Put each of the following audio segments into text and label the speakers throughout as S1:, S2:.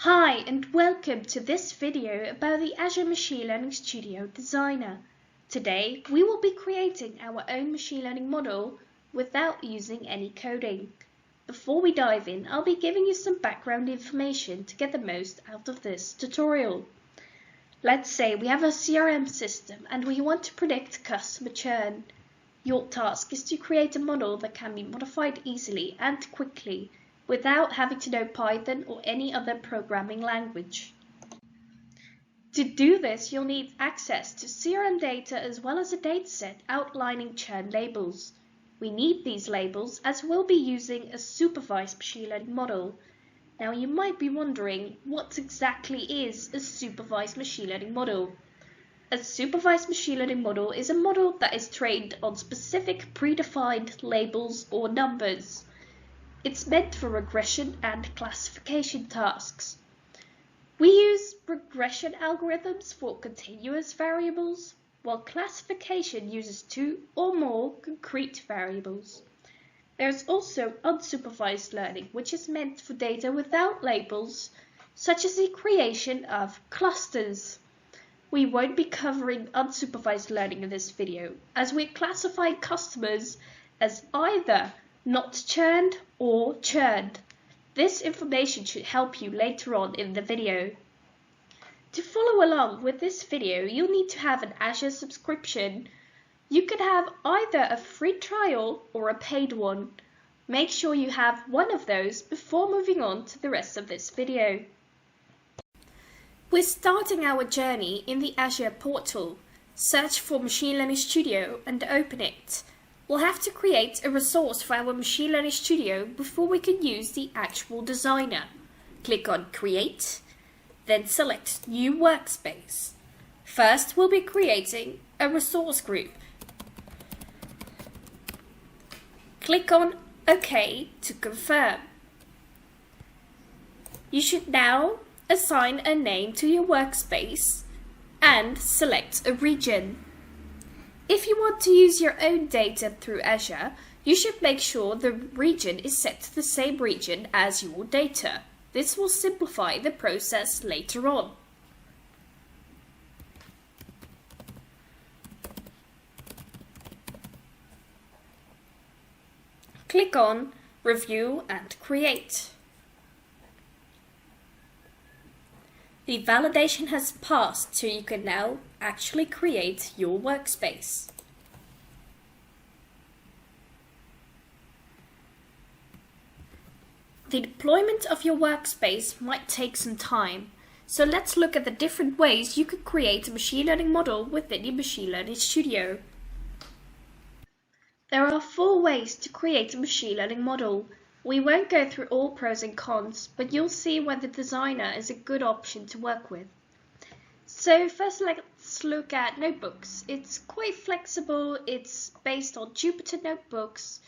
S1: Hi and welcome to this video about the Azure Machine Learning Studio Designer. Today we will be creating our own machine learning model without using any coding. Before we dive in, I'll be giving you some background information to get the most out of this tutorial. Let's say we have a CRM system and we want to predict customer churn. Your task is to create a model that can be modified easily and quickly, without having to know Python or any other programming language. To do this, you'll need access to CRM data as well as a dataset outlining churn labels. We need these labels as we'll be using a supervised machine learning model. Now you might be wondering, what exactly is a supervised machine learning model? A supervised machine learning model is a model that is trained on specific predefined labels or numbers. It's meant for regression and classification tasks. We use regression algorithms for continuous variables, while classification uses two or more concrete variables. There's also unsupervised learning, which is meant for data without labels, such as the creation of clusters. We won't be covering unsupervised learning in this video, as we classify customers as either not churned or churned. This information should help you later on in the video. To follow along with this video, you'll need to have an Azure subscription. You can have either a free trial or a paid one. Make sure you have one of those before moving on to the rest of this video. We're starting our journey in the Azure portal. Search for Machine Learning Studio and open it. We'll have to create a resource for our Machine Learning Studio before we can use the actual designer. Click on Create, then select New Workspace. First, we'll be creating a resource group. Click on OK to confirm. You should now assign a name to your workspace and select a region. If you want to use your own data through Azure, you should make sure the region is set to the same region as your data. This will simplify the process later on. Click on Review and Create. The validation has passed, so you can now actually create your workspace. The deployment of your workspace might take some time, so let's look at the different ways you could create a machine learning model within your Machine Learning Studio. There are 4 ways to create a machine learning model. We won't go through all pros and cons, but you'll see why the designer is a good option to work with. So first let's look at notebooks. It's quite flexible, it's based on Jupyter notebooks.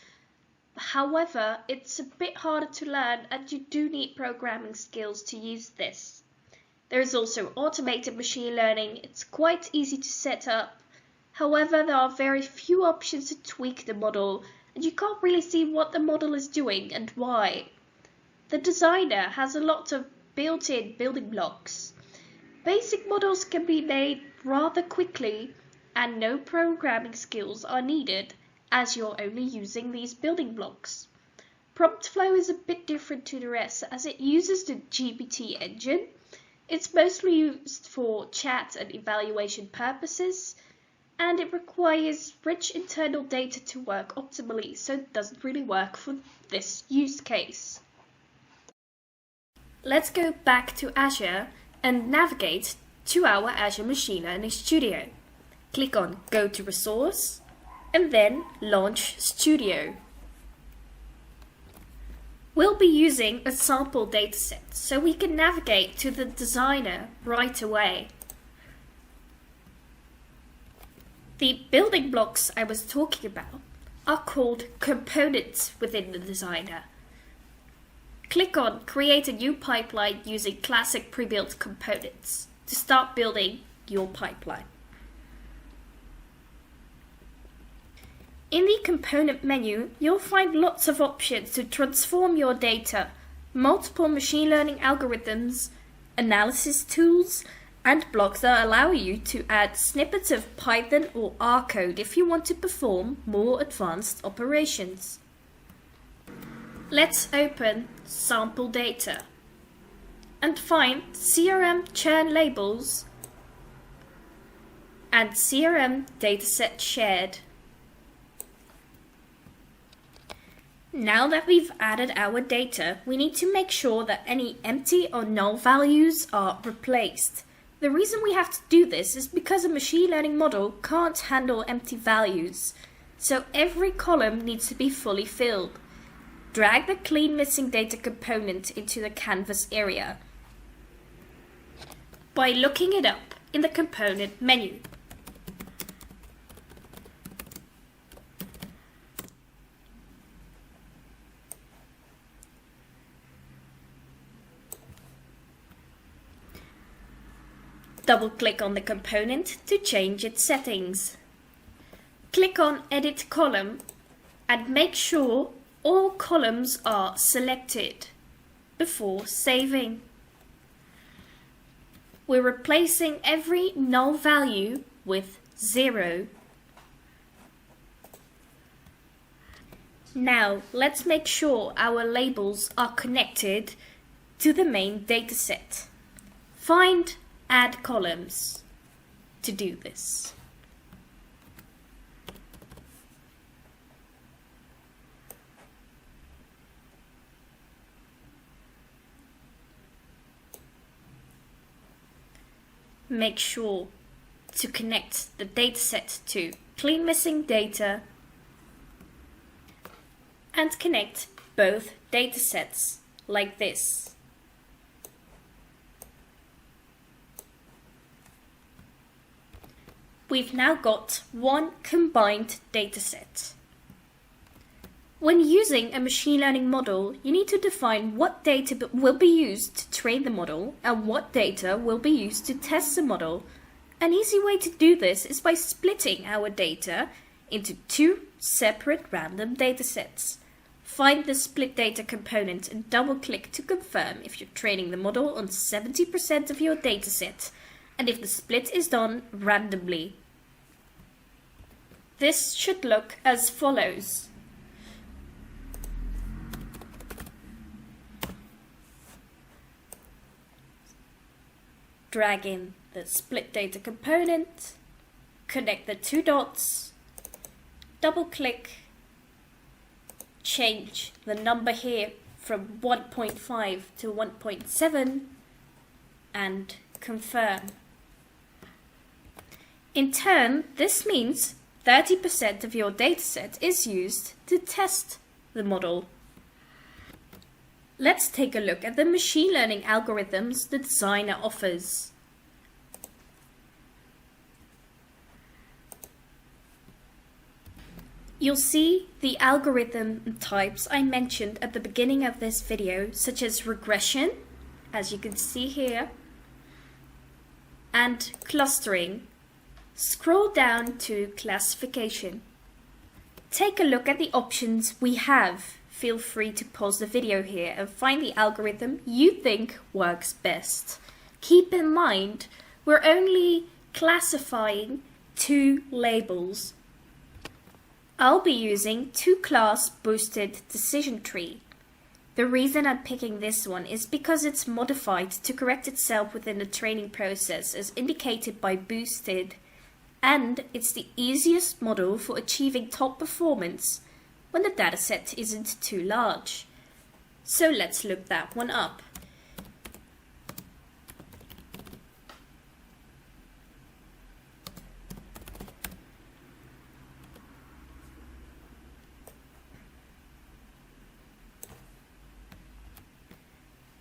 S1: However, it's a bit harder to learn and you do need programming skills to use this. There is also automated machine learning. It's quite easy to set up. However, there are very few options to tweak the model, and you can't really see what the model is doing and why. The designer has a lot of built-in building blocks. Basic models can be made rather quickly, and no programming skills are needed, as you're only using these building blocks. Prompt flow is a bit different to the rest, as it uses the GPT engine. It's mostly used for chat and evaluation purposes, and it requires rich internal data to work optimally, so it doesn't really work for this use case. Let's go back to Azure and navigate to our Azure Machine Learning Studio. Click on Go to Resource and then Launch Studio. We'll be using a sample dataset, so we can navigate to the designer right away. The building blocks I was talking about are called components within the designer. Click on Create a new pipeline using classic pre-built components to start building your pipeline. In the component menu, you'll find lots of options to transform your data, multiple machine learning algorithms, analysis tools, and blocks that allow you to add snippets of Python or R code if you want to perform more advanced operations. Let's open sample data and find CRM churn labels and CRM dataset shared. Now that we've added our data, we need to make sure that any empty or null values are replaced. The reason we have to do this is because a machine learning model can't handle empty values, so every column needs to be fully filled. Drag the clean missing data component into the canvas area by looking it up in the component menu. Double-click on the component to change its settings. Click on Edit Column and make sure all columns are selected before saving. We're replacing every null value with 0. Now let's make sure our labels are connected to the main dataset. Find Add Columns to do this. Make sure to connect the dataset to clean missing data and connect both datasets like this. We've now got one combined dataset. When using a machine learning model, you need to define what data will be used to train the model and what data will be used to test the model. An easy way to do this is by splitting our data into two separate random datasets. Find the split data component and double-click to confirm if you're training the model on 70% of your dataset and if the split is done randomly. This should look as follows. Drag in the split data component, connect the two dots, double-click, change the number here from 1.5 to 1.7 and confirm. In turn, this means 30% of your dataset is used to test the model. Let's take a look at the machine learning algorithms the designer offers. You'll see the algorithm types I mentioned at the beginning of this video, such as regression, as you can see here, and clustering. Scroll down to classification. Take a look at the options we have. Feel free to pause the video here and find the algorithm you think works best. Keep in mind, we're only classifying 2 labels. I'll be using 2-class boosted decision tree. The reason I'm picking this one is because it's modified to correct itself within the training process as indicated by boosted, and it's the easiest model for achieving top performance when the dataset isn't too large. So let's look that one up.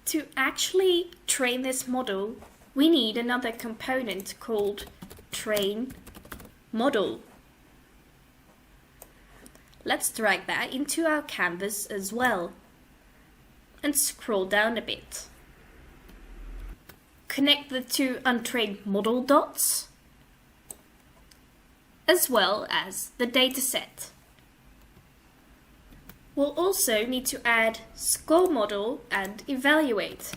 S1: To actually train this model, we need another component called train model. Let's drag that into our canvas as well and scroll down a bit. Connect the 2 untrained model dots as well as the dataset. We'll also need to add score model and evaluate.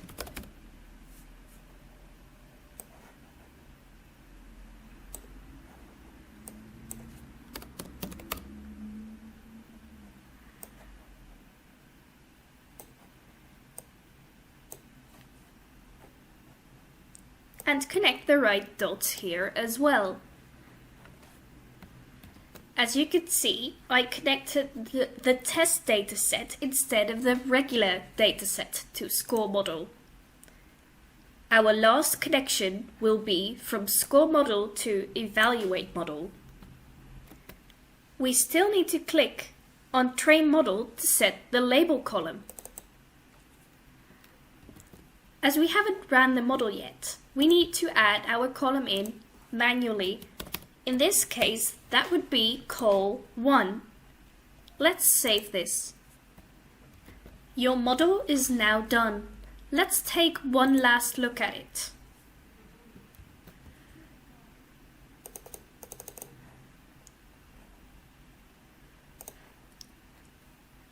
S1: and connect the right dots here as well. As you can see, I connected the test dataset instead of the regular dataset to score model. Our last connection will be from score model to evaluate model. We still need to click on train model to set the label column. As we haven't ran the model yet, we need to add our column in manually. In this case, that would be col1. Let's save this. Your model is now done. Let's take one last look at it.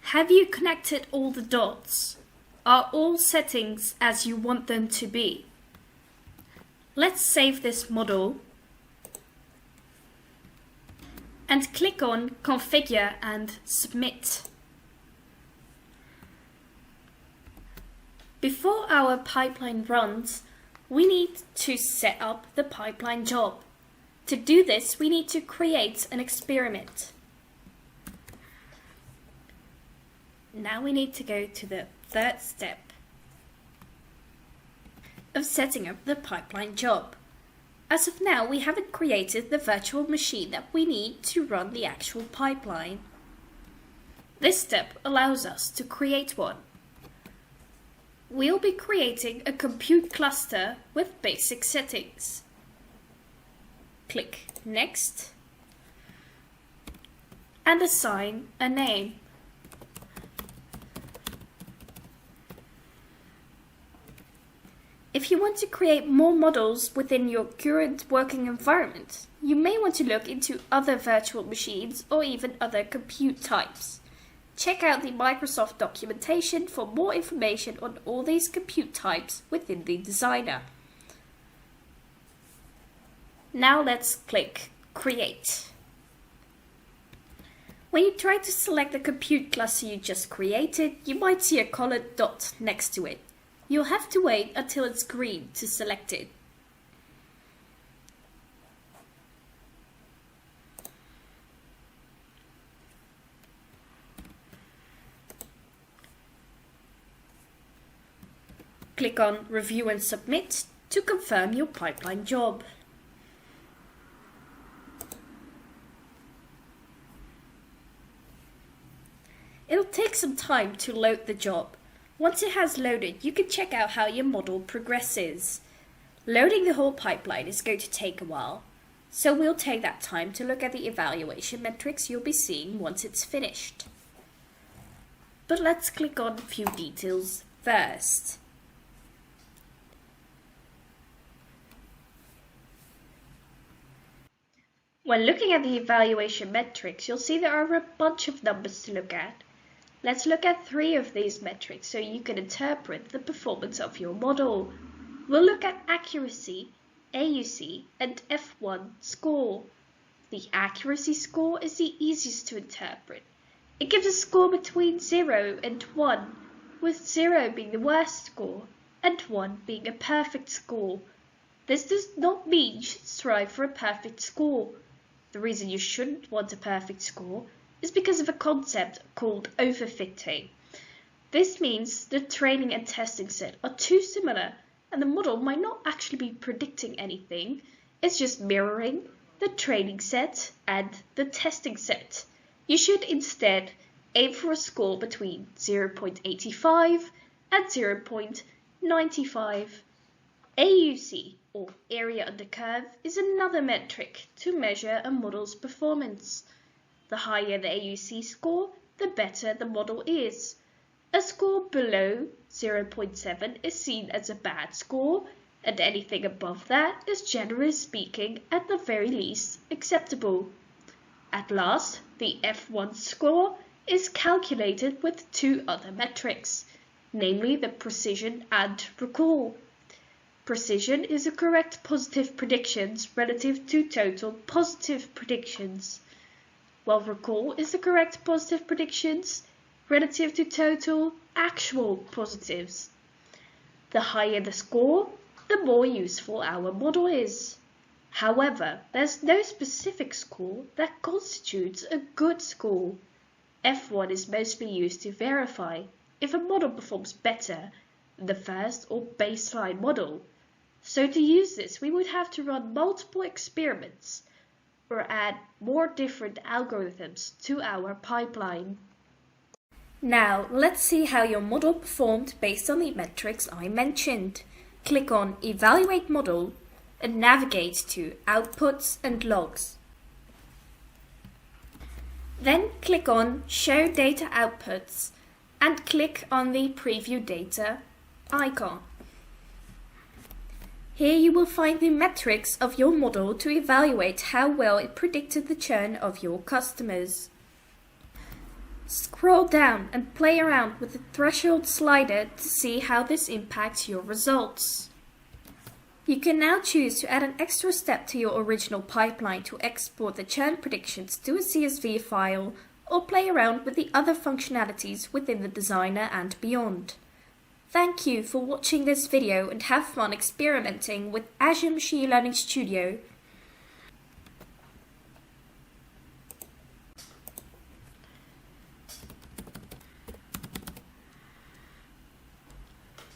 S1: Have you connected all the dots? Are all settings as you want them to be? Let's save this model and click on Configure and Submit. Before our pipeline runs, we need to set up the pipeline job. To do this, we need to create an experiment. Now we need to go to the third step of setting up the pipeline job. As of now, we haven't created the virtual machine that we need to run the actual pipeline. This step allows us to create one. We'll be creating a compute cluster with basic settings. Click Next and assign a name. If you want to create more models within your current working environment, you may want to look into other virtual machines or even other compute types. Check out the Microsoft documentation for more information on all these compute types within the designer. Now let's click Create. When you try to select the compute cluster you just created, you might see a colored dot next to it. You'll have to wait until it's green to select it. Click on Review and Submit to confirm your pipeline job. It'll take some time to load the job. Once it has loaded, you can check out how your model progresses. Loading the whole pipeline is going to take a while, so we'll take that time to look at the evaluation metrics you'll be seeing once it's finished. But let's click on a few details first. When looking at the evaluation metrics, you'll see there are a bunch of numbers to look at. Let's look at 3 of these metrics so you can interpret the performance of your model. We'll look at accuracy, AUC, and F1 score. The accuracy score is the easiest to interpret. It gives a score between 0 and 1, with 0 being the worst score and 1 being a perfect score. This does not mean you should strive for a perfect score. The reason you shouldn't want a perfect score is because of a concept called overfitting. This means the training and testing set are too similar and the model might not actually be predicting anything. It's just mirroring the training set and the testing set. You should instead aim for a score between 0.85 and 0.95. AUC, or area under curve, is another metric to measure a model's performance. The higher the AUC score, the better the model is. A score below 0.7 is seen as a bad score, and anything above that is, generally speaking, at the very least acceptable. At last, the F1 score is calculated with 2 other metrics, namely the precision and recall. Precision is the correct positive predictions relative to total positive predictions, while recall is the correct positive predictions relative to total actual positives. The higher the score, the more useful our model is. However, there's no specific score that constitutes a good score. F1 is mostly used to verify if a model performs better than the first or baseline model. So to use this, we would have to run multiple experiments or add more different algorithms to our pipeline. Now, let's see how your model performed based on the metrics I mentioned. Click on Evaluate Model and navigate to Outputs and Logs. Then click on Show Data Outputs and click on the Preview Data icon. Here you will find the metrics of your model to evaluate how well it predicted the churn of your customers. Scroll down and play around with the threshold slider to see how this impacts your results. You can now choose to add an extra step to your original pipeline to export the churn predictions to a CSV file or play around with the other functionalities within the designer and beyond. Thank you for watching this video and have fun experimenting with Azure Machine Learning Studio